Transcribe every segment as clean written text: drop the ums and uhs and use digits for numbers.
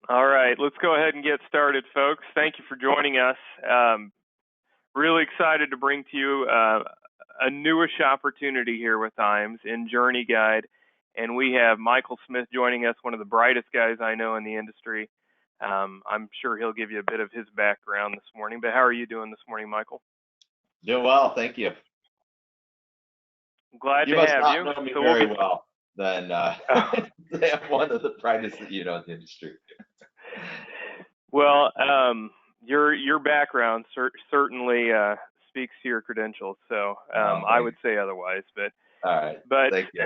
All right, let's go ahead and get started, folks. Thank you for joining us. Really excited to bring to you a newish opportunity here with IAMS in JourneyGuide. And we have Michael Smith joining us, one of the brightest guys I know in the industry. I'm sure he'll give you a bit of his background this morning. But how are you doing this morning, Michael? Doing well, thank you. I'm glad you to must have not you. know me So very well. Then I'm one of the brightest that you know in the industry. Well, your background certainly speaks to your credentials. So I would say otherwise, but all right. But thank you.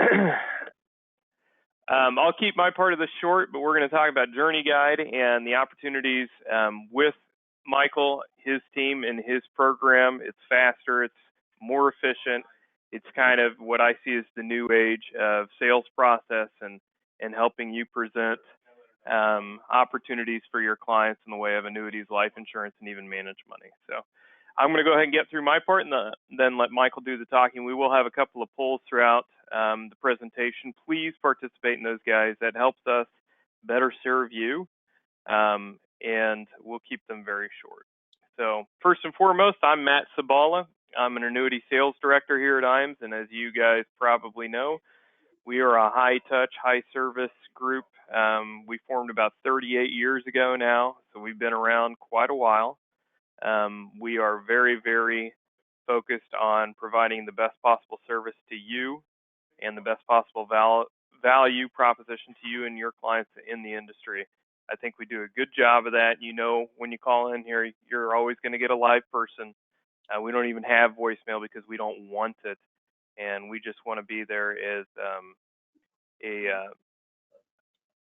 I'll keep my part of this short. But we're going to talk about JourneyGuide and the opportunities with Michael, his team, and his program. It's faster. It's more efficient. It's kind of what I see as the new age of sales process and helping you present opportunities for your clients in the way of annuities, life insurance, and even managed money. So I'm going to go ahead and get through my part and then let Michael do the talking. We will have a couple of polls throughout the presentation. Please participate in those, guys. That helps us better serve you, and we'll keep them very short. So first and foremost, I'm Matt Sabala. I'm an annuity sales director here at IAMS, and as you guys probably know, we are a high-touch, high-service group. We formed about 38 years ago now, so we've been around quite a while. We are very, very focused on providing the best possible service to you and the best possible value proposition to you and your clients in the industry. I think we do a good job of that. You know, when you call in here, you're always going to get a live person. We don't even have voicemail because we don't want it, and we just want to be there as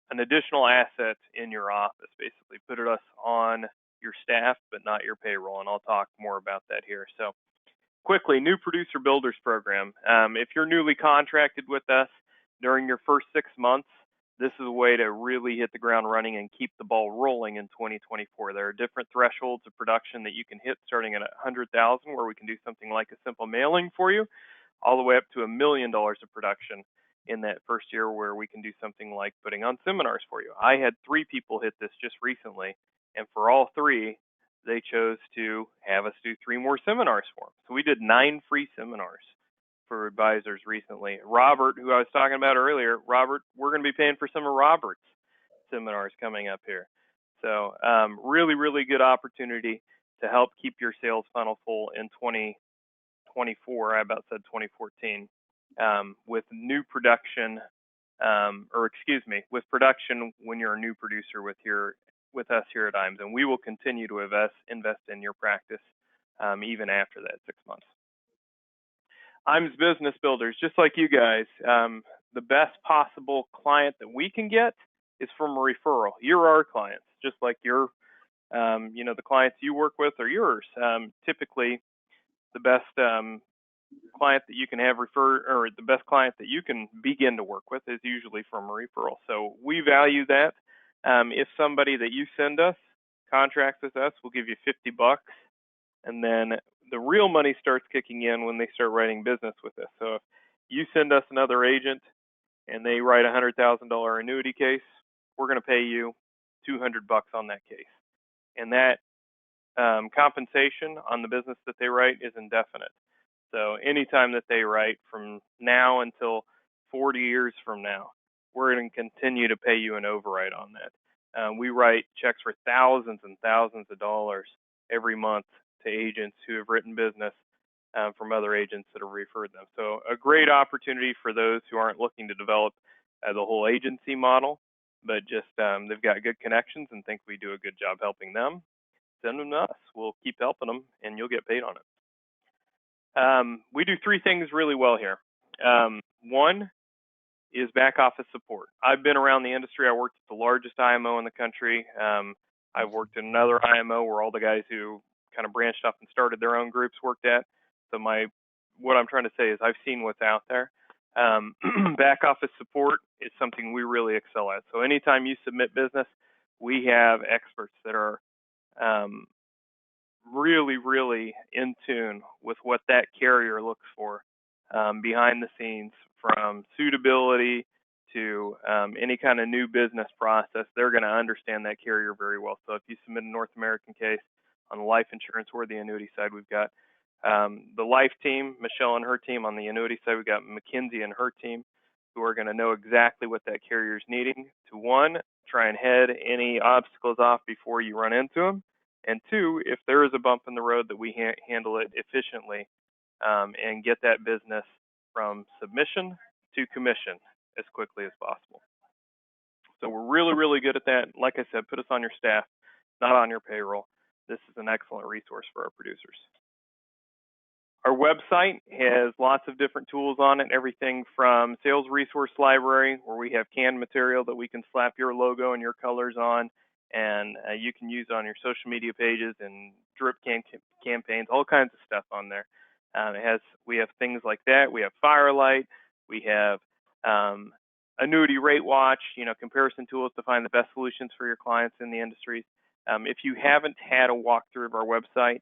an additional asset in your office, basically. Put us on your staff, but not your payroll, and I'll talk more about that here. So quickly, new producer builders program. If you're newly contracted with us during your first 6 months, this is a way to really hit the ground running and keep the ball rolling in 2024. There are different thresholds of production that you can hit, starting at 100,000, where we can do something like a simple mailing for you, all the way up to $1 million of production in that first year, where we can do something like putting on seminars for you. I had 3 people hit this just recently, and for all 3, they chose to have us do 3 more seminars for them. So we did 9 free seminars for advisors recently. Robert, who I was talking about earlier, Robert, we're going to be paying for some of Robert's seminars coming up here. So really, really good opportunity to help keep your sales funnel full in 2024. I about said 2014, with new production, with production when you're a new producer with us here at IAMS, and we will continue to invest in your practice even after that 6 months. IAMS Business Builders, just like you guys, the best possible client that we can get is from a referral. You're our clients, just like the clients you work with are yours. Typically, the best client that you can have or the best client that you can begin to work with is usually from a referral. So we value that. If somebody that you send us contracts with us, we'll give you $50, and then the real money starts kicking in when they start writing business with us. So if you send us another agent and they write a $100,000 annuity case, we're going to pay you $200 on that case, and that compensation on the business that they write is indefinite. So anytime that they write from now until 40 years from now, we're going to continue to pay you an override on that. We write checks for thousands and thousands of dollars every month to agents who have written business from other agents that have referred them. So a great opportunity for those who aren't looking to develop the whole agency model, but just they've got good connections and think we do a good job helping them. Send them to us. We'll keep helping them, and you'll get paid on it. We do 3 things really well here. One is back office support. I've been around the industry. I worked at the largest IMO in the country. I've worked in another IMO where all the guys who kind of branched off and started their own groups worked at. So what I'm trying to say is I've seen what's out there. Back office support is something we really excel at. So anytime you submit business, we have experts that are really, really in tune with what that carrier looks for behind the scenes, from suitability to any kind of new business process, they're going to understand that carrier very well. So if you submit a North American case on the life insurance or the annuity side, we've got the life team, Michelle and her team. On the annuity side, we've got McKinsey and her team, who are going to know exactly what that carrier is needing to, one, try and head any obstacles off before you run into them, and two, if there is a bump in the road, that we handle it efficiently and get that business from submission to commission as quickly as possible. So we're really, really good at that. Like I said, put us on your staff, not on your payroll. This is an excellent resource for our producers. Our website has lots of different tools on it, everything from sales resource library, where we have canned material that we can slap your logo and your colors on, and you can use on your social media pages and drip campaigns, all kinds of stuff on there. We have things like that. We have Firelight. We have annuity rate watch, comparison tools to find the best solutions for your clients in the industry. If you haven't had a walkthrough of our website,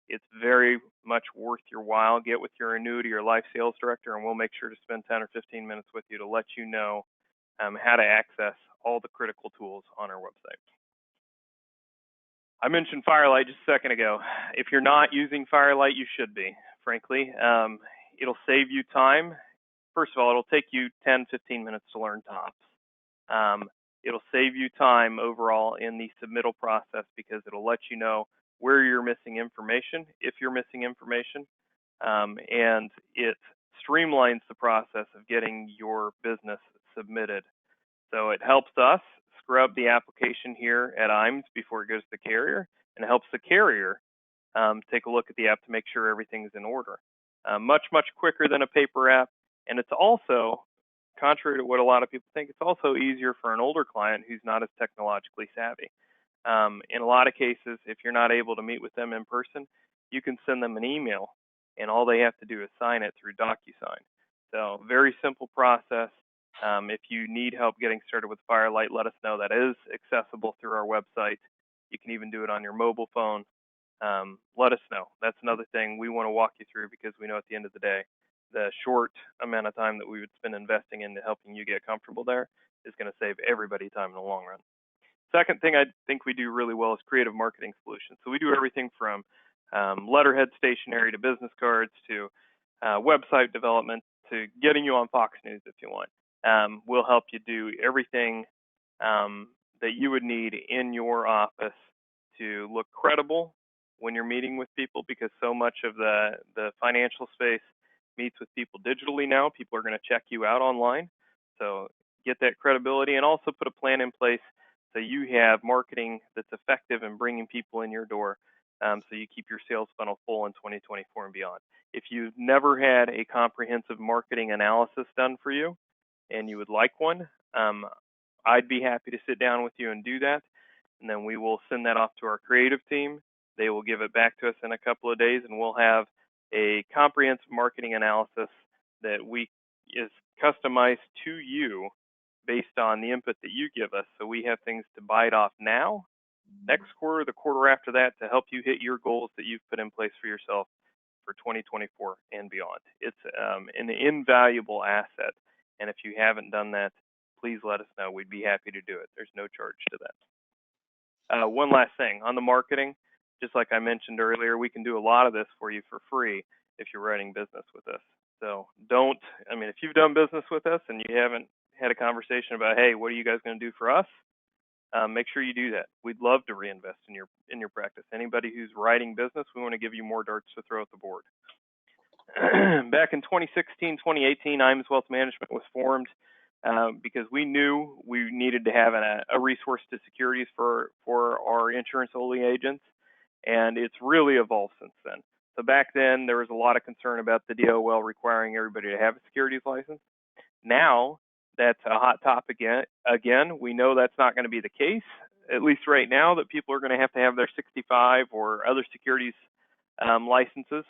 it's very much worth your while. Get with your annuity or life sales director, and we'll make sure to spend 10 or 15 minutes with you to let you know how to access all the critical tools on our website. I mentioned Firelight just a second ago. If you're not using Firelight, you should be, frankly. It'll save you time. First of all, it'll take you 10, 15 minutes to learn tops. It'll save you time overall in the submittal process because it'll let you know where you're missing information, if you're missing information, and it streamlines the process of getting your business submitted. So it helps us scrub the application here at IMES before it goes to the carrier, and it helps the carrier take a look at the app to make sure everything's in order. Much, much quicker than a paper app, and it's also, contrary to what a lot of people think, it's also easier for an older client who's not as technologically savvy. In a lot of cases, if you're not able to meet with them in person, you can send them an email, and all they have to do is sign it through DocuSign. So very simple process. If you need help getting started with Firelight, let us know. That is accessible through our website. You can even do it on your mobile phone. Let us know. That's another thing we want to walk you through, because we know at the end of the day, the short amount of time that we would spend investing into helping you get comfortable there is going to save everybody time in the long run. Second thing I think we do really well is creative marketing solutions. So we do everything from letterhead stationery to business cards to website development to getting you on Fox News if you want. We'll help you do everything that you would need in your office to look credible when you're meeting with people, because so much of the financial space meets with people digitally now. People are going to check you out online. So get that credibility, and also put a plan in place so you have marketing that's effective in bringing people in your door, so you keep your sales funnel full in 2024 and beyond. If you've never had a comprehensive marketing analysis done for you and you would like one, I'd be happy to sit down with you and do that. And then we will send that off to our creative team. They will give it back to us in a couple of days, and we'll have a comprehensive marketing analysis that is customized to you based on the input that you give us. So we have things to bite off now, next quarter, the quarter after that, to help you hit your goals that you've put in place for yourself for 2024 and beyond. It's an invaluable asset. And if you haven't done that, please let us know. We'd be happy to do it. There's no charge to that. One last thing on the marketing, just like I mentioned earlier, we can do a lot of this for you for free if you're writing business with us. So if you've done business with us and you haven't had a conversation about, hey, what are you guys going to do for us? Make sure you do that. We'd love to reinvest in your practice. Anybody who's writing business, we want to give you more darts to throw at the board. Back in 2016, 2018, IMES Wealth Management was formed because we knew we needed to have a resource to securities for our insurance-only agents, and it's really evolved since then. So back then, there was a lot of concern about the DOL requiring everybody to have a securities license. Now, that's a hot topic again. We know that's not going to be the case, at least right now, that people are going to have their 65 or other securities licenses.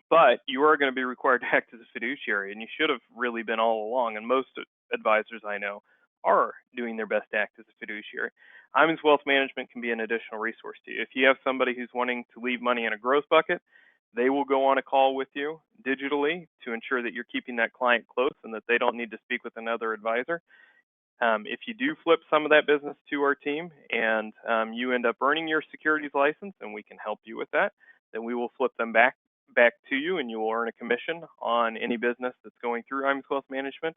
But you are going to be required to act as a fiduciary, and you should have really been all along. And most advisors I know are doing their best to act as a fiduciary. IMES Wealth Management can be an additional resource to you. If you have somebody who's wanting to leave money in a growth bucket, They will go on a call with you digitally to ensure that you're keeping that client close and that they don't need to speak with another advisor. If you do flip some of that business to our team and you end up earning your securities license, and we can help you with that, then we will flip them back to you, and you will earn a commission on any business that's going through IMS Wealth Management.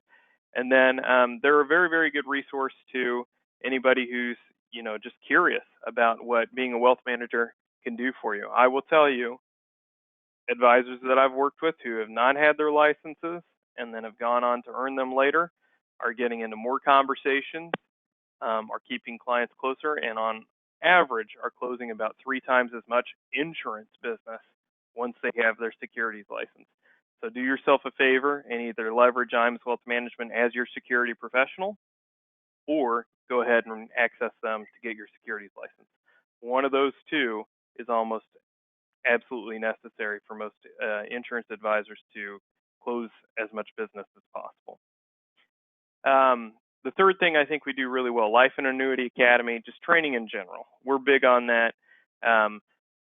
And then they're a very, very good resource to anybody who's just curious about what being a wealth manager can do for you. I will tell you, advisors that I've worked with who have not had their licenses and then have gone on to earn them later are getting into more conversations, are keeping clients closer, and on average are closing about 3 times as much insurance business once they have their securities license. So do yourself a favor and either leverage IMS Wealth Management as your security professional, or go ahead and access them to get your securities license. One of those two is almost absolutely necessary for most insurance advisors to close as much business as possible. The third thing I think we do really well, Life and Annuity Academy, just training in general. We're big on that.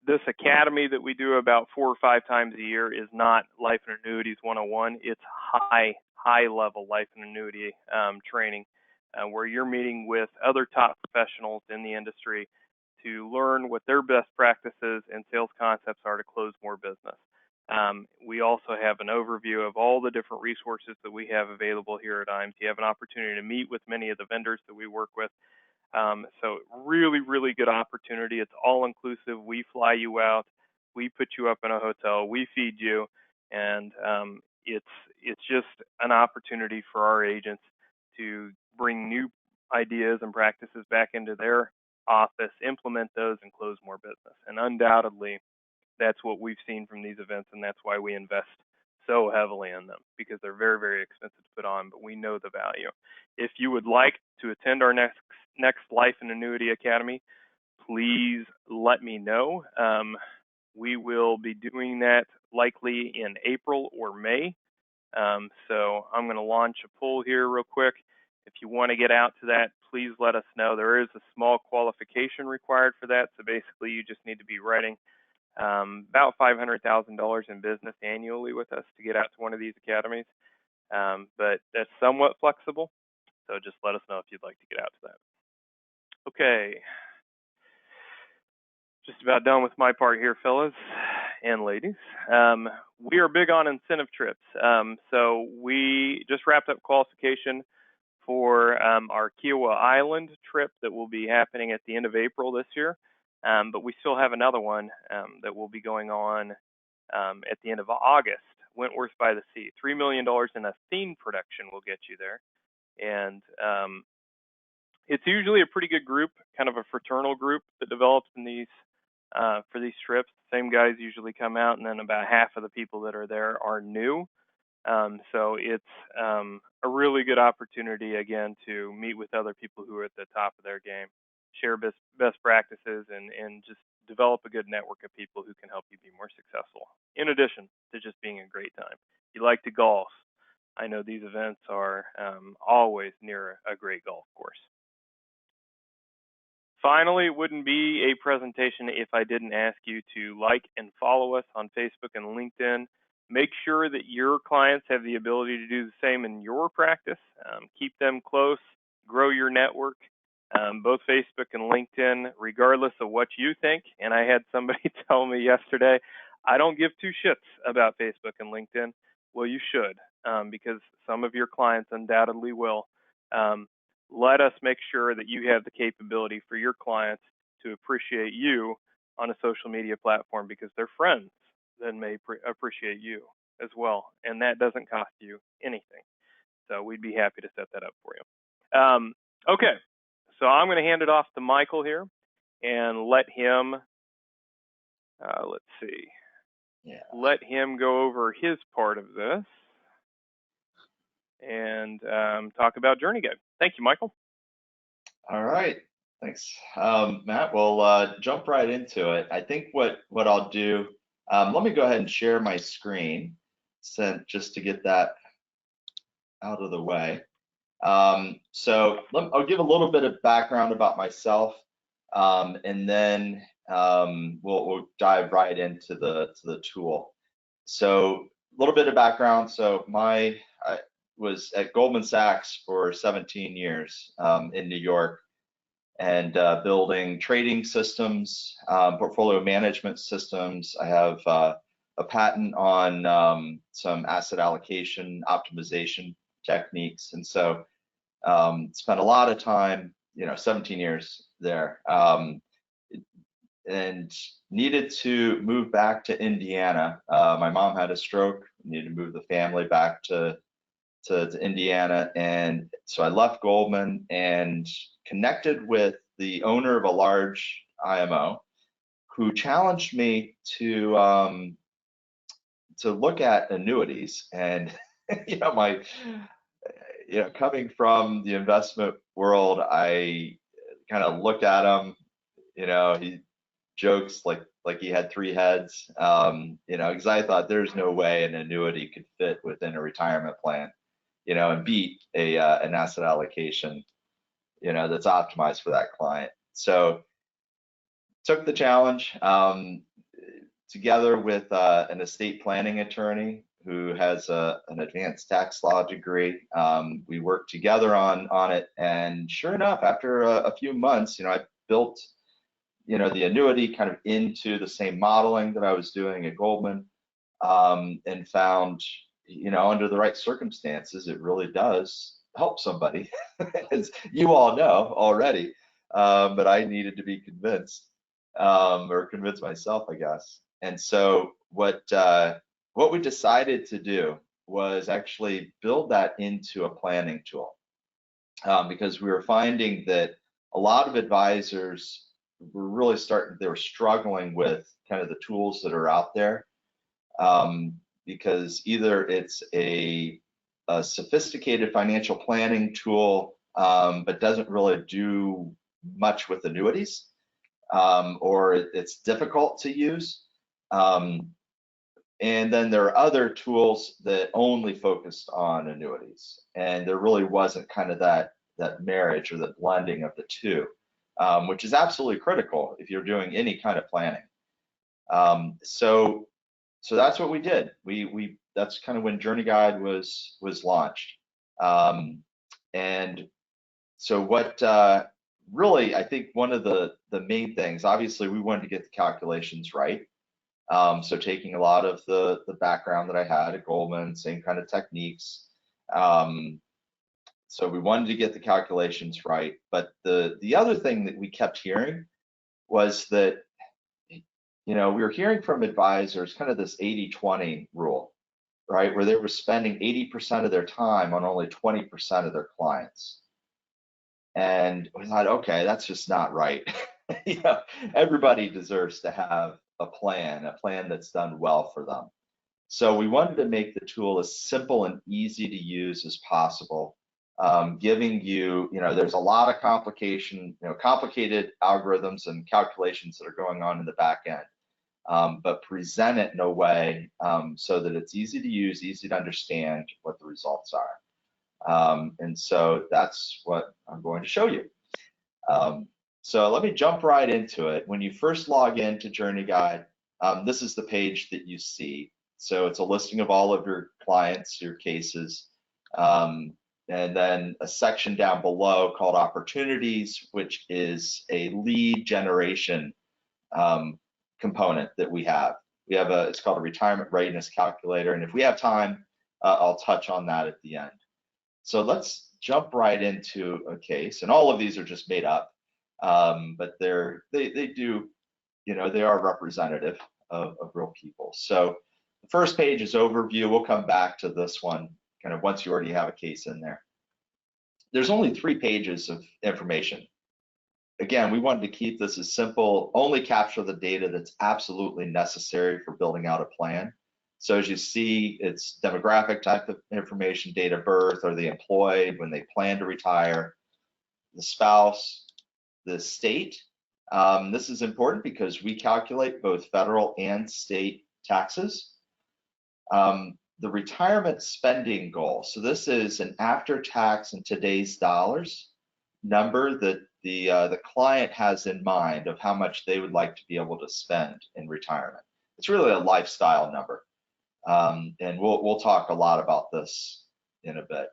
This academy that we do about 4 or 5 times a year is not Life and Annuities 101. It's high level life and annuity training, where you're meeting with other top professionals in the industry to learn what their best practices and sales concepts are to close more business. We also have an overview of all the different resources that we have available here at IMS. You have an opportunity to meet with many of the vendors that we work with. So really, really good opportunity. It's all inclusive. We fly you out. We put you up in a hotel. We feed you. And it's just an opportunity for our agents to bring new ideas and practices back into their office, implement those, and close more business. And undoubtedly, that's what we've seen from these events, and that's why we invest so heavily in them, because they're very, very expensive to put on, but we know the value. If you would like to attend our next Life and Annuity Academy, please let me know. We will be doing that likely in April or May. So I'm going to launch a poll here real quick. If you want to get out to that, please let us know. There is a small qualification required for that. So basically, you just need to be writing about $500,000 in business annually with us to get out to one of these academies. But that's somewhat flexible. So just let us know if you'd like to get out to that. Okay. Just about done with my part here, fellas and ladies. We are big on incentive trips. So we just wrapped up qualification for our Kiowa Island trip that will be happening at the end of April this year. But we still have another one that will be going on at the end of August, Wentworth by the Sea. $3 million in a theme production will get you there. And it's usually a pretty good group, kind of a fraternal group that develops in these for these trips. The same guys usually come out, and then about half of the people that are there are new. So it's a really good opportunity, again, to meet with other people who are at the top of their game, share best practices, and just develop a good network of people who can help you be more successful, in addition to just being a great time. If you like to golf, I know these events are always near a great golf course. Finally, it wouldn't be a presentation if I didn't ask you to like and follow us on Facebook and LinkedIn. Make sure that your clients have the ability to do the same in your practice. Keep them close, grow your network, both Facebook and LinkedIn, regardless of what you think. And I had somebody tell me yesterday, I don't give 2 shits about Facebook and LinkedIn. Well, you should, because some of your clients undoubtedly will. Let us make sure that you have the capability for your clients to appreciate you on a social media platform, because their friends then may appreciate you as well. And that doesn't cost you anything. So we'd be happy to set that up for you. Okay, so I'm going to hand it off to Michael here and let him, let's see, let him go over his part of this and talk about JourneyGuide. Thank you, Michael. All right, thanks, Matt. We'll jump right into it. I think what I'll do, let me go ahead and share my screen, just to get that out of the way. So I'll give a little bit of background about myself, and then we'll dive right into the tool. So a little bit of background. So I was at Goldman Sachs for 17 years in New York, and building trading systems, portfolio management systems. I have a patent on some asset allocation optimization techniques, and so spent a lot of time, 17 years there, and needed to move back to Indiana. My mom had a stroke, needed to move the family back to Indiana, and so I left Goldman and connected with the owner of a large IMO, who challenged me to look at annuities. And coming from the investment world, I kind of looked at him. He jokes like he had three heads, because I thought there's no way an annuity could fit within a retirement plan, and beat an asset allocation, that's optimized for that client. So took the challenge, together with an estate planning attorney who has an advanced tax law degree. We worked together on it, and sure enough, after a few months, I built the annuity kind of into the same modeling that I was doing at Goldman, and found, under the right circumstances, it really does help somebody, as you all know already. But I needed to be convinced, or convince myself, I guess. And so what we decided to do was actually build that into a planning tool, because we were finding that a lot of advisors were really they were struggling with kind of the tools that are out there, because either it's a sophisticated financial planning tool, but doesn't really do much with annuities, or it's difficult to use. And then there are other tools that only focused on annuities, and there really wasn't kind of that marriage or the blending of the two, which is absolutely critical if you're doing any kind of planning. So that's what we did. That's kind of when JourneyGuide was launched. And so what really, I think one of the main things, obviously, we wanted to get the calculations right. So taking a lot of the background that I had at Goldman, same kind of techniques. So we wanted to get the calculations right. But the other thing that we kept hearing was that, we were hearing from advisors kind of this 80-20 rule, right? Where they were spending 80% of their time on only 20% of their clients. And we thought, okay, that's just not right. Everybody deserves to have a plan that's done well for them. So we wanted to make the tool as simple and easy to use as possible, giving you, there's a lot of complicated algorithms and calculations that are going on in the back end, but present it in a way so that it's easy to use, easy to understand what the results are. And so that's what I'm going to show you. So let me jump right into it. When you first log into JourneyGuide, this is the page that you see. So it's a listing of all of your clients, your cases, and then a section down below called Opportunities, which is a lead generation component that we have. It's called a Retirement Readiness Calculator, and if we have time, I'll touch on that at the end. So let's jump right into a case, and all of these are just made up, but they are representative of real people. So the first page is overview. We'll come back to this one kind of once you already have a case in there. There's only 3 pages of information. Again, we wanted to keep this as simple, only capture the data that's absolutely necessary for building out a plan. So as you see, it's demographic type of information, date of birth, are they employed, when they plan to retire, the spouse, the state. This is important because we calculate both federal and state taxes. The retirement spending goal. So this is an after-tax in today's dollars number that the client has in mind of how much they would like to be able to spend in retirement. It's really a lifestyle number, and we'll talk a lot about this in a bit.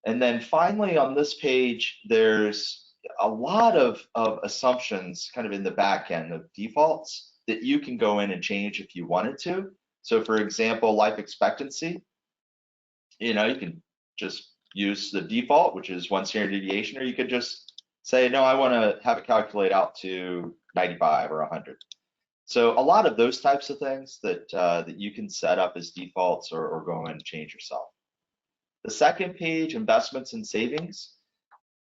And then finally on this page, there's a lot of assumptions kind of in the back end of defaults that you can go in and change if you wanted to. So for example, life expectancy, you can just use the default, which is 1 standard deviation, or you could just say, no, I want to have it calculate out to 95 or 100. So a lot of those types of things that you can set up as defaults or go in and change yourself. The second page, investments and savings.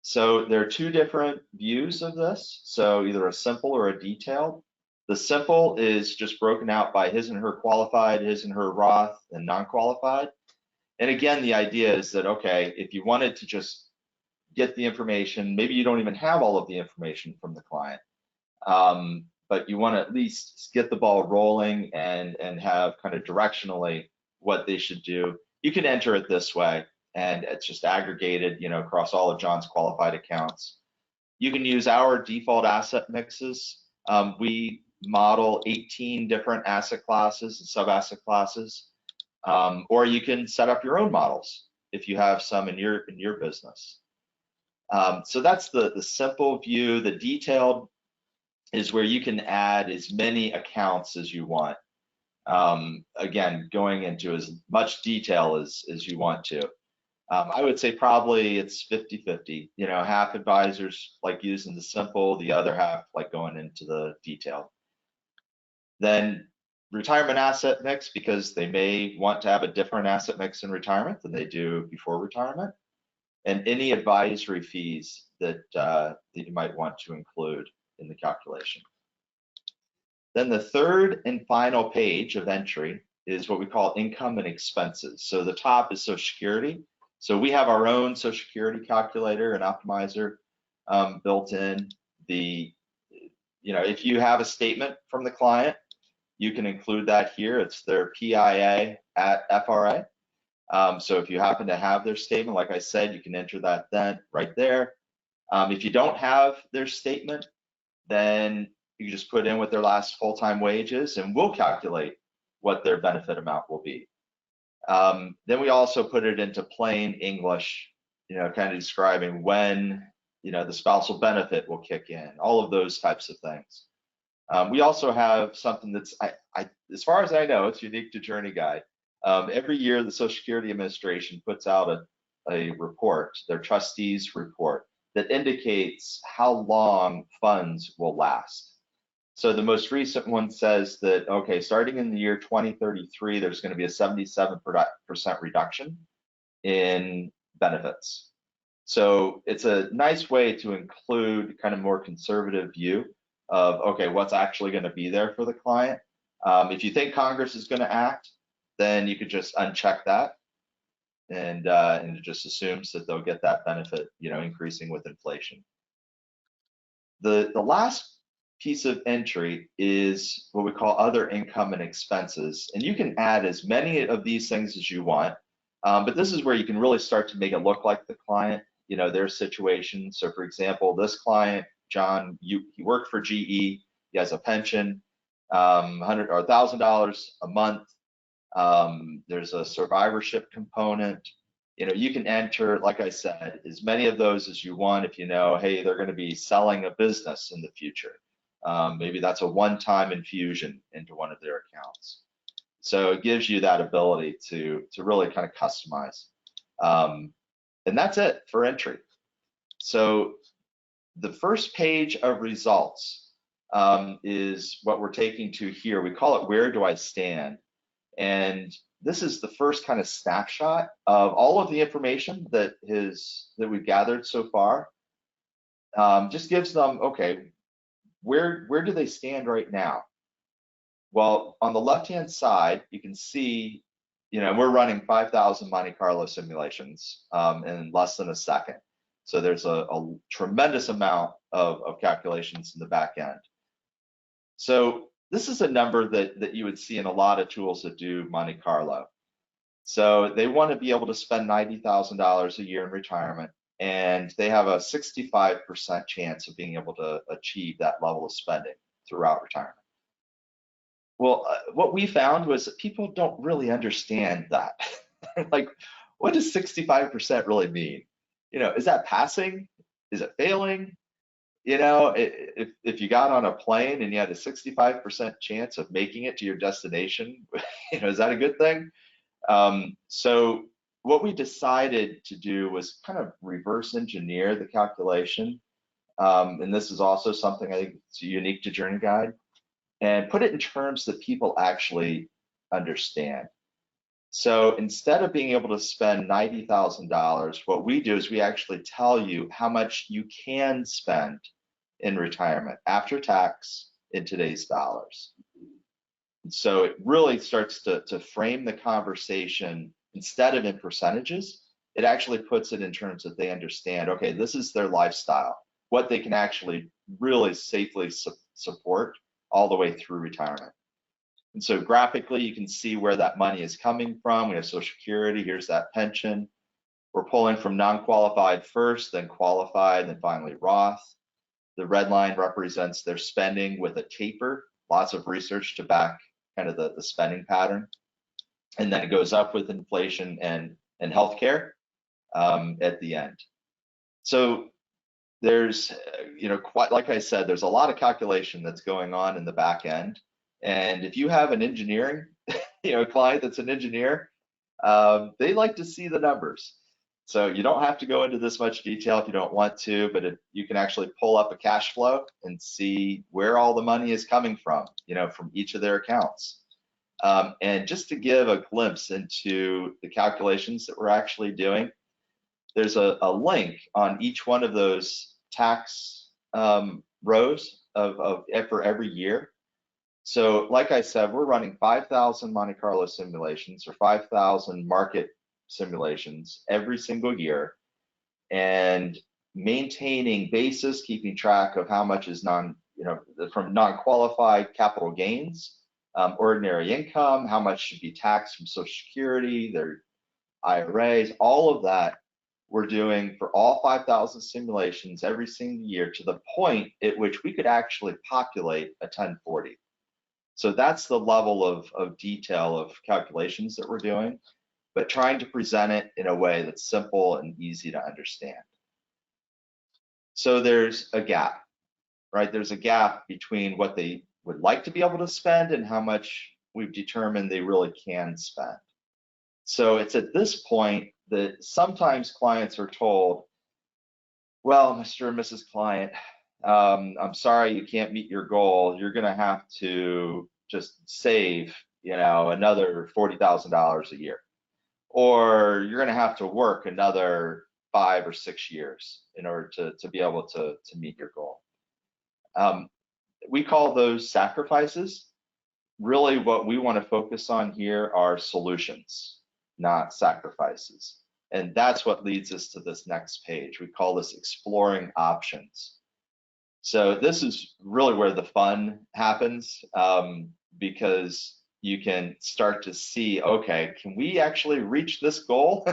So there are 2 different views of this. So either a simple or a detailed. The simple is just broken out by his and her qualified, his and her Roth, and non-qualified. And again, the idea is that, okay, if you wanted to just get the information, maybe you don't even have all of the information from the client, but you want to at least get the ball rolling and have kind of directionally what they should do. You can enter it this way, and it's just aggregated, across all of John's qualified accounts. You can use our default asset mixes. We model 18 different asset classes and sub-asset classes, or you can set up your own models if you have some in your business. So that's the simple view. The detailed is where you can add as many accounts as you want. Again, going into as much detail as you want to. I would say probably it's 50-50. Half advisors like using the simple, the other half like going into the detail. Then retirement asset mix, because they may want to have a different asset mix in retirement than they do before retirement, and any advisory fees that you might want to include in the calculation. Then the third and final page of entry is what we call income and expenses. So the top is Social Security. So we have our own Social Security calculator and optimizer built in. If you have a statement from the client, you can include that here. It's their PIA at FRA. So if you happen to have their statement, like I said, you can enter that then right there. If you don't have their statement, then you can just put in what their last full-time wage is, and we'll calculate what their benefit amount will be. Then we also put it into plain English, kind of describing when, the spousal benefit will kick in, all of those types of things. We also have something that's, as far as I know, it's unique to JourneyGuide. Every year, the Social Security Administration puts out a report, their trustees report, that indicates how long funds will last. So the most recent one says that, okay, starting in the year 2033, there's going to be a 77% reduction in benefits. So it's a nice way to include kind of more conservative view of, okay, what's actually going to be there for the client. If you think Congress is going to act, then you could just uncheck that, and it just assumes that they'll get that benefit, increasing with inflation. The last piece of entry is what we call other income and expenses, and you can add as many of these things as you want, but this is where you can really start to make it look like the client, their situation. So for example, this client, John, he worked for GE, he has a pension, $100 or $1,000 a month. There's a survivorship component. You can enter, like I said, as many of those as you want. If hey, they're going to be selling a business in the future, maybe that's a one-time infusion into one of their accounts. So it gives you that ability to really kind of customize. And that's it for entry. So the first page of results is what we're taking to here. We call it Where Do I Stand? And this is the first kind of snapshot of all of the information that we've gathered so far. Just gives them, okay, where do they stand right now? Well, on the left-hand side, you can see, we're running 5,000 Monte Carlo simulations in less than a second. So there's a tremendous amount of calculations in the back end. So this is a number that you would see in a lot of tools that do Monte Carlo. So they want to be able to spend $90,000 a year in retirement, and they have a 65% chance of being able to achieve that level of spending throughout retirement. Well, what we found was that people don't really understand that. Like, what does 65% really mean? Is that passing? Is it failing? If you got on a plane and you had a 65% chance of making it to your destination, is that a good thing? So what we decided to do was kind of reverse engineer the calculation. And this is also something I think it's unique to JourneyGuide, and put it in terms that people actually understand. So instead of being able to spend $90,000, what we do is we actually tell you how much you can spend in retirement after tax in today's dollars. And so it really starts to frame the conversation. Instead of in percentages, it actually puts it in terms that they understand, okay, this is their lifestyle, what they can actually really safely support all the way through retirement. And so graphically, you can see where that money is coming from. We have Social Security, here's that pension. We're pulling from non-qualified first, then qualified, then finally Roth. The red line represents their spending with a taper, lots of research to back kind of the spending pattern. And then it goes up with inflation and healthcare at the end. So there's, quite like I said, there's a lot of calculation that's going on in the back end. And if you have an engineering, client that's an engineer, they like to see the numbers. So you don't have to go into this much detail if you don't want to, but you can actually pull up a cash flow and see where all the money is coming from, from each of their accounts. And just to give a glimpse into the calculations that we're actually doing, there's a link on each one of those tax rows for every year. So like I said, we're running 5,000 Monte Carlo simulations or 5,000 market simulations every single year, and maintaining basis, keeping track of how much is from non-qualified capital gains, ordinary income, how much should be taxed from Social Security, their IRAs, all of that we're doing for all 5,000 simulations every single year, to the point at which we could actually populate a 1040. So that's the level of detail of calculations that we're doing, but trying to present it in a way that's simple and easy to understand. So there's a gap, right? There's a gap between what they would like to be able to spend and how much we've determined they really can spend. So it's at this point that sometimes clients are told, well, Mr. and Mrs. Client, I'm sorry you can't meet your goal. You're going to have to just save, another $40,000 a year, or you're going to have to work another 5 or 6 years in order to be able to meet your goal. We call those sacrifices. Really, what we want to focus on here are solutions, not sacrifices. And that's what leads us to this next page. We call this exploring options. So this is really where the fun happens, because you can start to see, okay, can we actually reach this goal,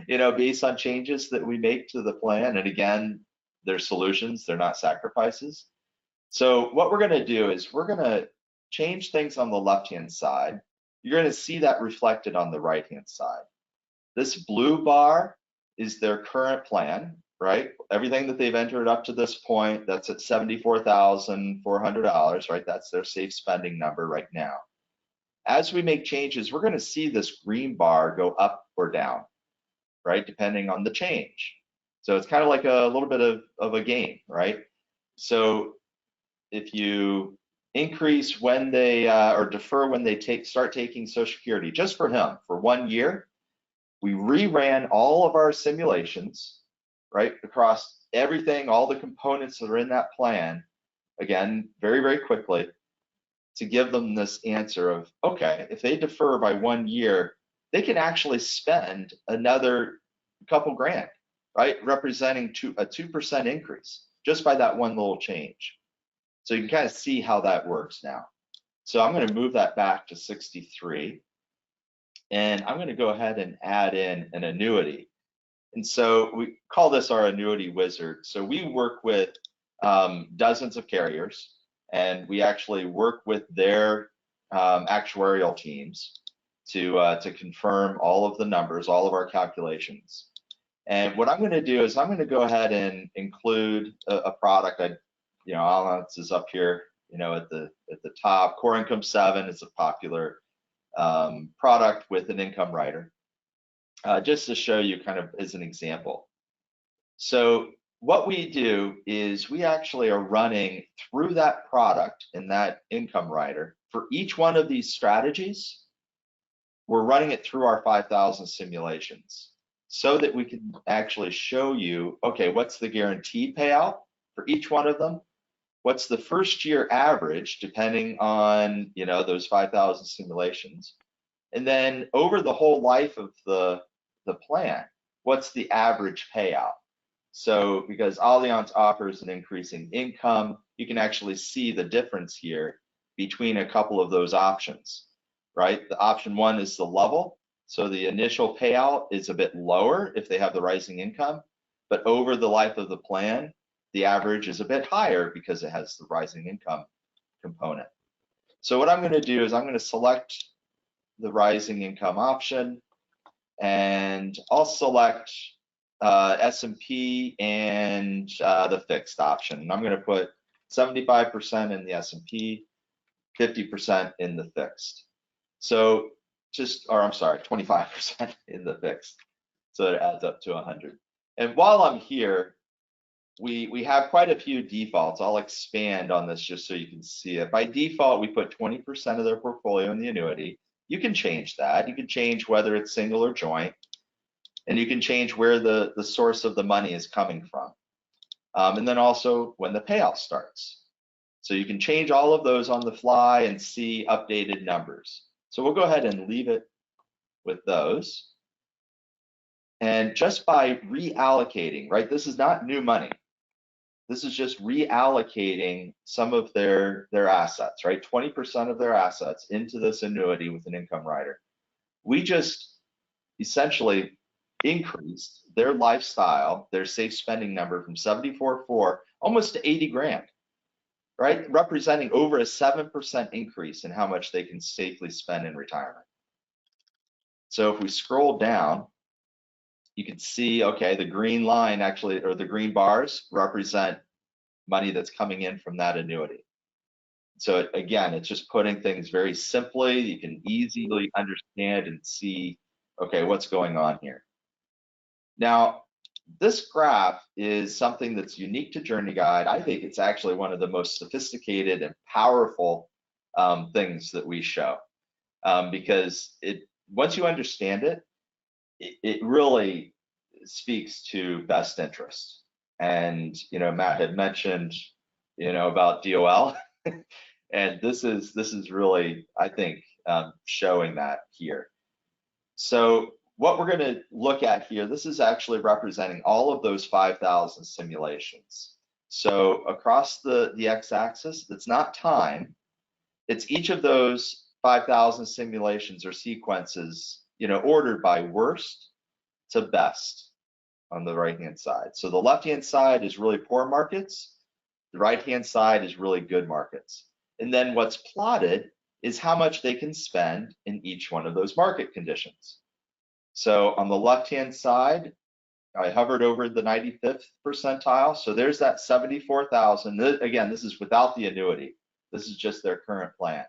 based on changes that we make to the plan? And again, they're solutions, they're not sacrifices. So what we're going to do is we're going to change things on the left-hand side. You're going to see that reflected on the right-hand side. This blue bar is their current plan, right? Everything that they've entered up to this point, that's at $74,400, right? That's their safe spending number right now. As we make changes, we're going to see this green bar go up or down, right? Depending on the change. So it's kind of like a little bit of a game, right? So if you increase when they or defer when they start taking Social Security, just for him, for 1 year, we reran all of our simulations, right, across everything, all the components that are in that plan, again, very, very quickly, to give them this answer of, okay, if they defer by 1 year, they can actually spend another couple grand, right, representing a 2% increase just by that one little change. So you can kind of see how that works now. So I'm going to move that back to 63. And I'm going to go ahead and add in an annuity. And so we call this our annuity wizard. So we work with dozens of carriers, and we actually work with their actuarial teams to confirm all of the numbers, all of our calculations. And what I'm going to do is I'm going to go ahead and include a product. Allowance is up here, at the top. Core Income 7 is a popular product with an income rider, just to show you kind of as an example. So what we do is we actually are running through that product and that income rider for each one of these strategies. We're running it through our 5,000 simulations so that we can actually show you, okay, what's the guaranteed payout for each one of them? What's the first year average, depending on, those 5,000 simulations? And then over the whole life of the plan, what's the average payout? So because Allianz offers an increasing income, you can actually see the difference here between a couple of those options, right? The option 1 is the level. So the initial payout is a bit lower if they have the rising income, but over the life of the plan, the average is a bit higher because it has the rising income component. So what I'm going to do is I'm going to select the rising income option, and I'll select S&P and the fixed option. And I'm going to put 75% in the S&P, 50% in the fixed. So I'm sorry, 25% in the fixed. So it adds up to 100. And while I'm here, we have quite a few defaults. I'll expand on this just so you can see it. By default, we put 20% of their portfolio in the annuity. You can change that. You can change whether it's single or joint, and you can change where the source of the money is coming from. And then also when the payout starts. So you can change all of those on the fly and see updated numbers. So we'll go ahead and leave it with those. And just by reallocating, right? This is not new money. This is just reallocating some of their assets, right? 20% of their assets into this annuity with an income rider. We just essentially increased their lifestyle, their safe spending number from 74.4 almost to 80 grand, right? Representing over a 7% increase in how much they can safely spend in retirement. So if we scroll down, you can see, okay, the green line actually, or the green bars represent money that's coming in from that annuity. So again, it's just putting things very simply. You can easily understand and see, okay, what's going on here. Now, this graph is something that's unique to JourneyGuide. I think it's actually one of the most sophisticated and powerful things that we show, because once you understand it, it really speaks to best interest. And Matt had mentioned about DOL, and this is really, I think, showing that here. So what we're going to look at here, this is actually representing all of those 5,000 simulations. So across the x-axis, it's not time, it's each of those 5,000 simulations or sequences, ordered by worst to best on the right-hand side. So the left-hand side is really poor markets, the right-hand side is really good markets. And then what's plotted is how much they can spend in each one of those market conditions. So on the left-hand side, I hovered over the 95th percentile. So there's that 74,000. Again, this is without the annuity. This is just their current plan.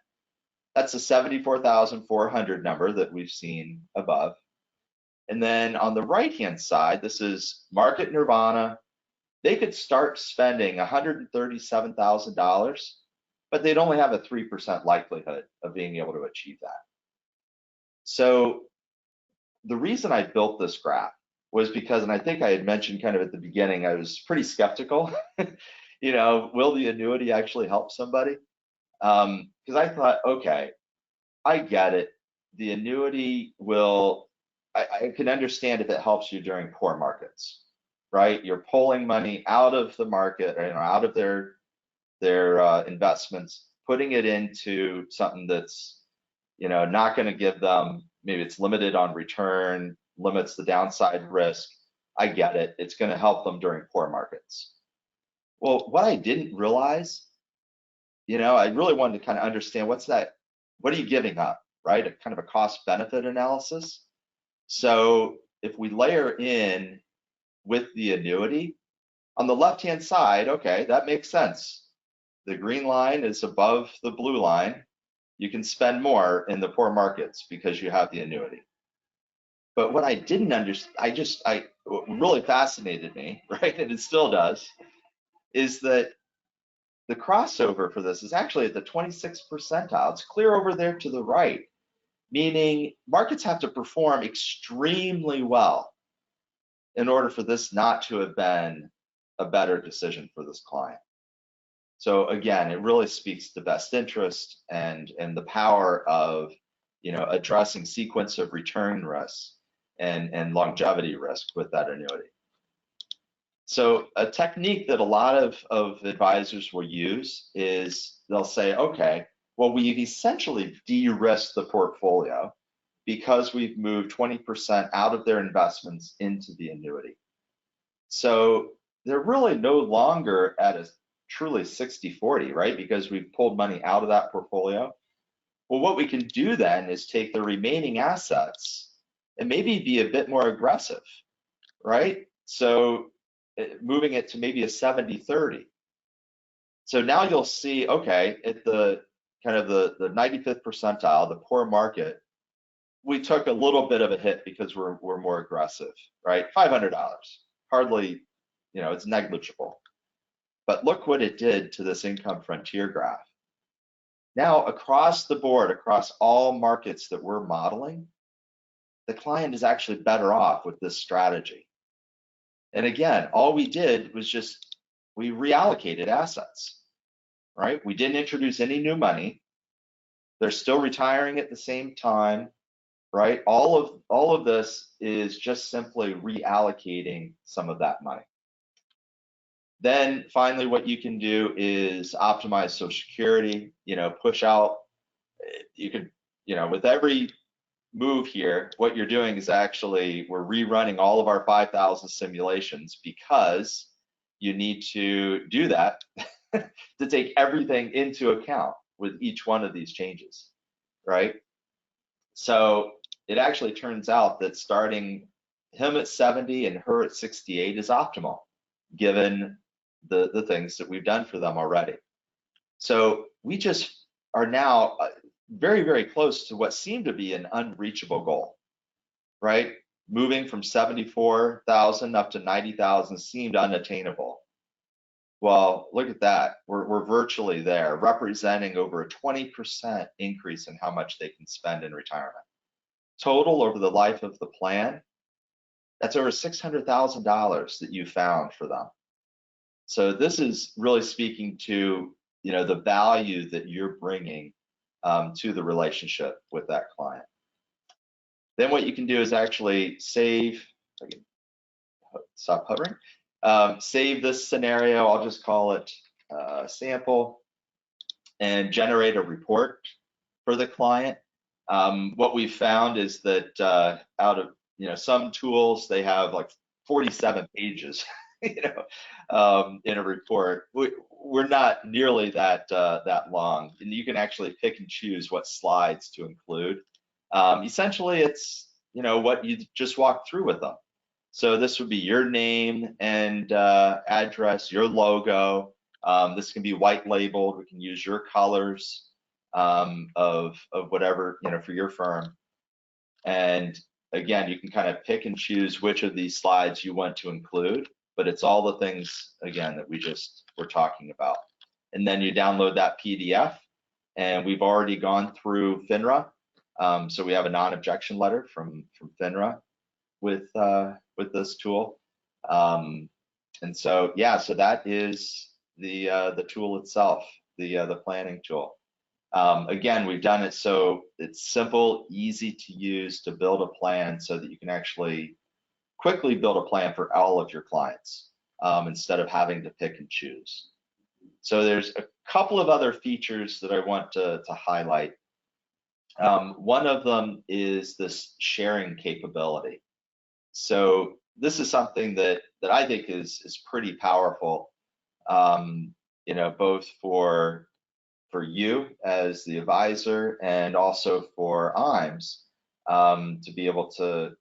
That's a 74,400 number that we've seen above. And then on the right-hand side, this is market nirvana. They could start spending $137,000, but they'd only have a 3% likelihood of being able to achieve that. So the reason I built this graph was because, and I think I had mentioned kind of at the beginning, I was pretty skeptical, will the annuity actually help somebody? Because I thought, okay, I get it. The annuity will, I can understand if it helps you during poor markets, right? You're pulling money out of the market, out of their investments, putting it into something that's, not going to give them, maybe it's limited on return, limits the downside risk. I get it. It's going to help them during poor markets. Well, what I didn't realize, I really wanted to kind of understand what are you giving up, right? A kind of a cost benefit analysis. So if we layer in with the annuity, on the left-hand side, okay, that makes sense. The green line is above the blue line. You can spend more in the poor markets because you have the annuity. But what I didn't understand, what really fascinated me, right, and it still does, is that the crossover for this is actually at the 26th percentile. It's clear over there to the right, meaning markets have to perform extremely well in order for this not to have been a better decision for this client. So again, it really speaks to best interest and the power of addressing sequence of return risks and longevity risk with that annuity. So a technique that a lot of advisors will use is they'll say, okay, well, we've essentially de-risked the portfolio because we've moved 20% out of their investments into the annuity. So they're really no longer at a truly 60-40, right? Because we've pulled money out of that portfolio. Well, what we can do then is take the remaining assets and maybe be a bit more aggressive, right? So moving it to maybe a 70-30. So now you'll see, okay, at the kind of the 95th percentile, the poor market, we took a little bit of a hit because we're more aggressive, right? $500, hardly, it's negligible. But look what it did to this income frontier graph. Now, across the board, across all markets that we're modeling, the client is actually better off with this strategy. And again, all we did was we reallocated assets, right? We didn't introduce any new money. They're still retiring at the same time, right? All of this is just simply reallocating some of that money. Then finally, what you can do is optimize Social Security, push out, you could, with every move here, what you're doing is actually, we're rerunning all of our 5,000 simulations because you need to do that to take everything into account with each one of these changes, right? So it actually turns out that starting him at 70 and her at 68 is optimal, given the things that we've done for them already. So we just are now very, very close to what seemed to be an unreachable goal, right? Moving from 74,000 up to 90,000 seemed unattainable. Well, look at that. We're virtually there, representing over a 20% increase in how much they can spend in retirement. Total over the life of the plan, that's over $600,000 that you found for them. So this is really speaking to the value that you're bringing to the relationship with that client. Then what you can do is actually save. I can stop hovering. Save this scenario. I'll just call it sample, and generate a report for the client. What we found is that out of some tools, they have like 47 pages in a report. We're not nearly that long, and you can actually pick and choose what slides to include. Essentially, it's what you just walked through with them. So this would be your name and address, your logo. This can be white labeled. We can use your colors of whatever for your firm. And again, you can kind of pick and choose which of these slides you want to include, but it's all the things again that we just were talking about. And then you download that PDF, and we've already gone through FINRA. So we have a non-objection letter from FINRA with this tool. And so yeah, so that is the tool itself, the planning tool. Again, we've done it so it's simple, easy to use to build a plan so that you can actually quickly build a plan for all of your clients instead of having to pick and choose. So there's a couple of other features that I want to highlight. One of them is this sharing capability. So this is something that I think is pretty powerful, you know, both for you as the advisor and also for IMS, to be able to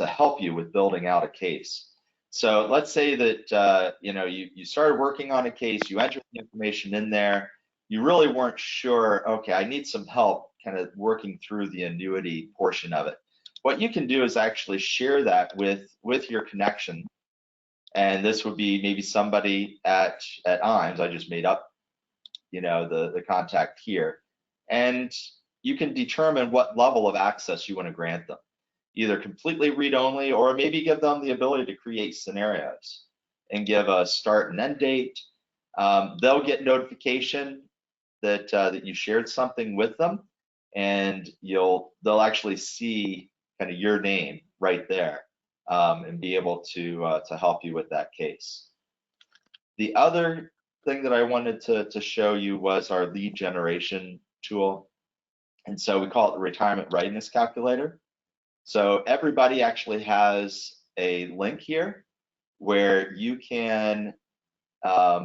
help you with building out a case. So let's say that you know, you started working on a case, you entered the information in there, you really weren't sure, okay, I need some help kind of working through the annuity portion of it. What you can do is actually share that with your connection, and this would be maybe somebody at IMS. I just made up, you know, the contact here, and you can determine what level of access you want to grant them, either completely read-only, or maybe give them the ability to create scenarios and give a start and end date. They'll get notification that that you shared something with them, and they'll actually see kind of your name right there, and be able to help you with that case. The other thing that I wanted to show you was our lead generation tool, and so we call it the retirement readiness calculator. So everybody actually has a link here where you can, a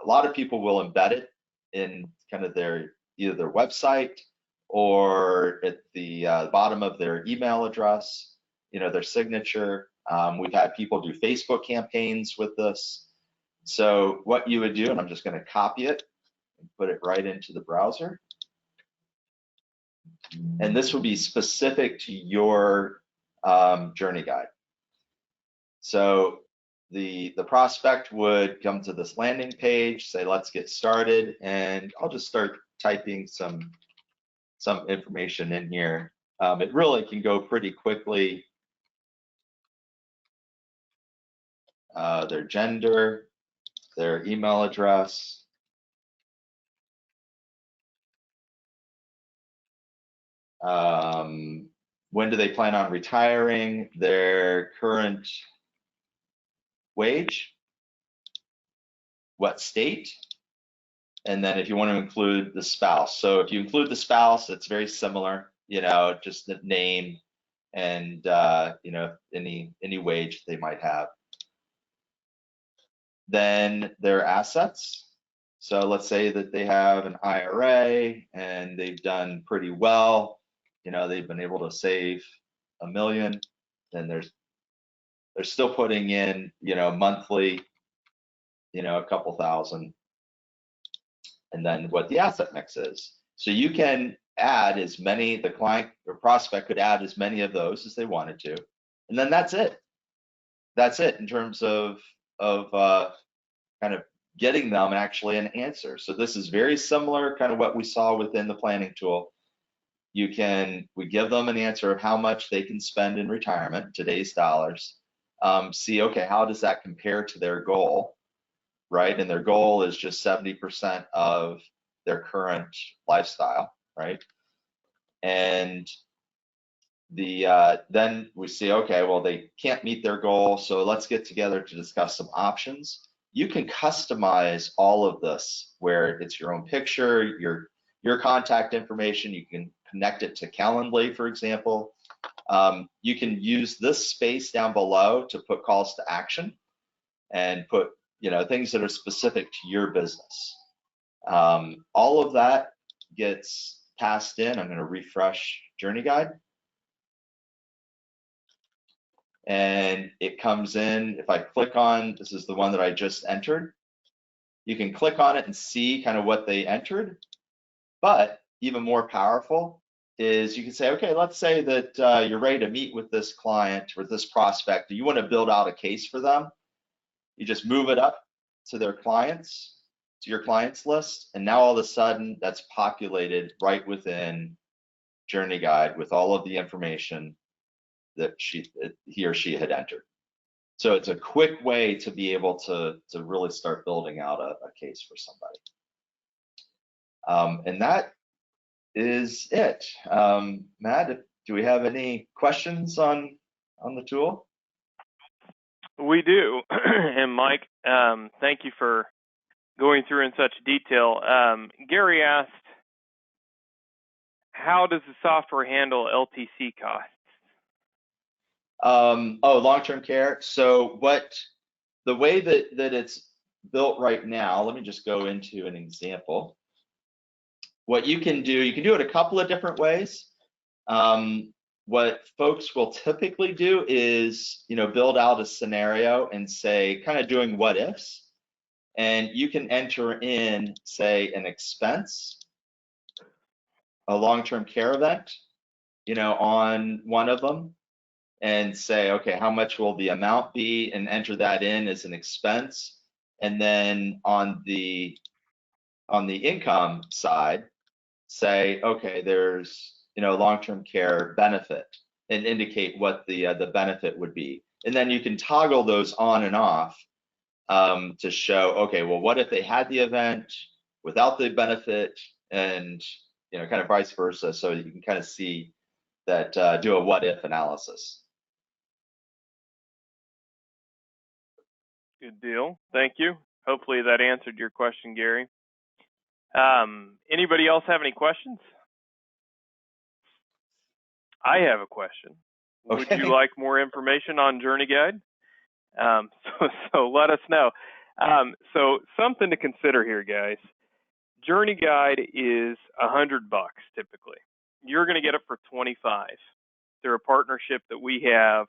lot of people will embed it in kind of either their website or at the bottom of their email address, you know, their signature. We've had people do Facebook campaigns with this. So what you would do, and I'm just going to copy it and put it right into the browser. And this will be specific to your JourneyGuide. So the prospect would come to this landing page, say, let's get started, and I'll just start typing some information in here. It really can go pretty quickly. Their gender, their email address, when do they plan on retiring, their current wage, what state, and then if you want to include the spouse. So if you include the spouse, it's very similar, you know, just the name and you know, any wage they might have. Then their assets. So let's say that they have an IRA and they've done pretty well, you know, they've been able to save $1 million, then they're still putting in, you know, monthly, you know, a couple thousand, and then what the asset mix is. So you can add as many, the client or prospect could add as many of those as they wanted to, and then that's it. That's it in terms of kind of getting them actually an answer. So this is very similar, kind of what we saw within the planning tool. We give them an answer of how much they can spend in retirement, today's dollars. See, okay, how does that compare to their goal, right? And their goal is just 70% of their current lifestyle, right? And then we see, okay, well, they can't meet their goal, so let's get together to discuss some options. You can customize all of this where it's your own picture, your contact information. You can connect it to Calendly, for example. You can use this space down below to put calls to action and put, you know, things that are specific to your business. All of that gets passed in. I'm going to refresh JourneyGuide. And it comes in. If I click on, this is the one that I just entered, you can click on it and see kind of what they entered. But even more powerful is you can say, okay, let's say that you're ready to meet with this client or this prospect, and you want to build out a case for them. You just move it up to their clients, to your clients list, and now all of a sudden that's populated right within JourneyGuide with all of the information that he or she had entered. So it's a quick way to be able to really start building out a case for somebody. And that is it. Matt, do we have any questions on the tool? We do. And Mike, thank you for going through in such detail. Gary asked, how does the software handle LTC costs? Oh, long-term care. So the way that it's built right now, let me just go into an example. What you can do it a couple of different ways. What folks will typically do is, build out a scenario and say, kind of doing what ifs, and you can enter in, say, an expense, a long-term care event, on one of them, and say, okay, how much will the amount be, and enter that in as an expense. And then on the income side, say, okay, there's, long-term care benefit, and indicate what the benefit would be. And then you can toggle those on and off, to show, okay, well, what if they had the event without the benefit, and, kind of vice versa. So you can kind of see that, do a what if analysis. Good deal. Thank you. Hopefully that answered your question, Gary. Anybody else have any questions? I have a question. Okay. Would you like more information on JourneyGuide? So let us know. So something to consider here, guys. JourneyGuide is $100 typically. You're going to get it for $25 through a partnership that we have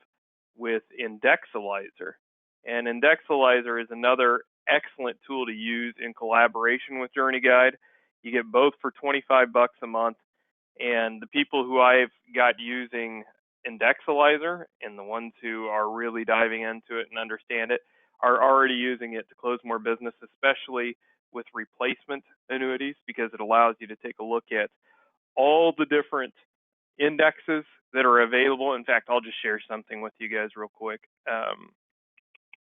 with Indexalizer. And Indexalizer is another excellent tool to use in collaboration with JourneyGuide. You get both for $25 a month. And the people who I've got using Indexalizer, and the ones who are really diving into it and understand it, are already using it to close more business, especially with replacement annuities, because it allows you to take a look at all the different indexes that are available. In fact, I'll just share something with you guys real quick. Let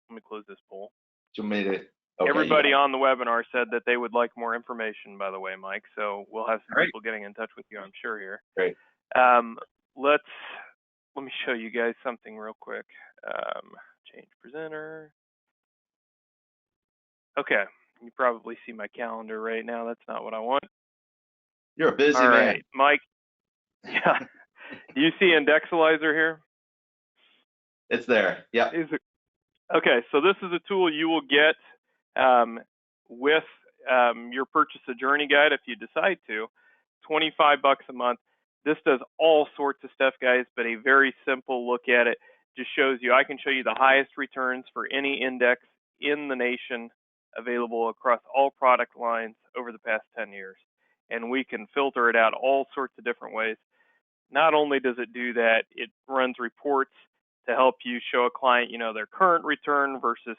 me close this poll. You made it. Okay, everybody on the webinar said that they would like more information, by the way, Mike. So we'll have some people getting in touch with you, I'm sure, here. Great. Let me show you guys something real quick. Change presenter. Okay, you probably see my calendar right now. That's not what I want. You're a busy man. All right, Mike. Yeah. Do you see Indexalizer here? It's there. Yeah. Okay, so this is a tool you will get with your purchase of JourneyGuide if you decide to. $25 a month. This does all sorts of stuff, guys, but a very simple look at it just shows you. I can show you the highest returns for any index in the nation available across all product lines over the past 10 years. And we can filter it out all sorts of different ways. Not only does it do that, it runs reports to help you show a client, their current return versus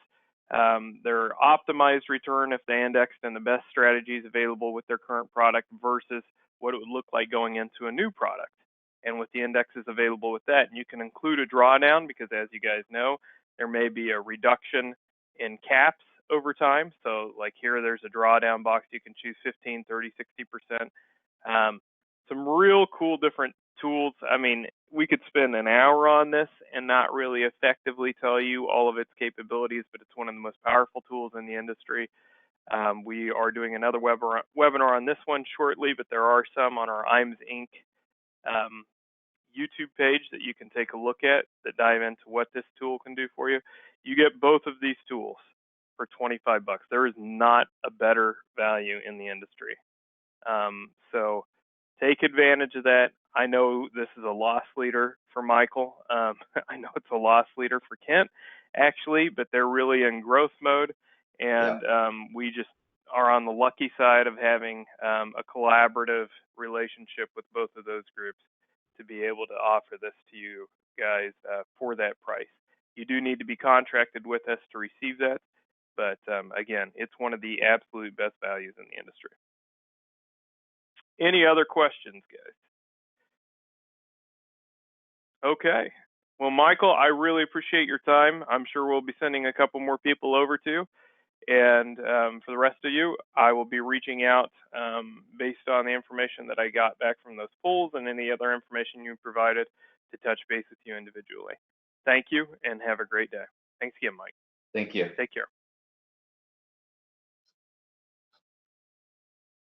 their optimized return if they indexed in the best strategies available with their current product versus what it would look like going into a new product. And with the indexes available with that, and you can include a drawdown because, as you guys know, there may be a reduction in caps over time. So like here, there's a drawdown box. You can choose 15, 30, 60%. Some real cool different tools. I mean, we could spend an hour on this and not really effectively tell you all of its capabilities, but it's one of the most powerful tools in the industry. We are doing another webinar on this one shortly, but there are some on our IMS Inc. YouTube page that you can take a look at that dive into what this tool can do for you. You get both of these tools for $25. There is not a better value in the industry. So take advantage of that. I know this is a loss leader for Michael. I know it's a loss leader for Kent, actually, but they're really in growth mode. And we just are on the lucky side of having a collaborative relationship with both of those groups to be able to offer this to you guys for that price. You do need to be contracted with us to receive that. But again, it's one of the absolute best values in the industry. Any other questions, guys? Okay. Well, Michael, I really appreciate your time. I'm sure we'll be sending a couple more people over to you. And for the rest of you, I will be reaching out based on the information that I got back from those polls and any other information you provided to touch base with you individually. Thank you and have a great day. Thanks again, Mike. Thank you. Take care.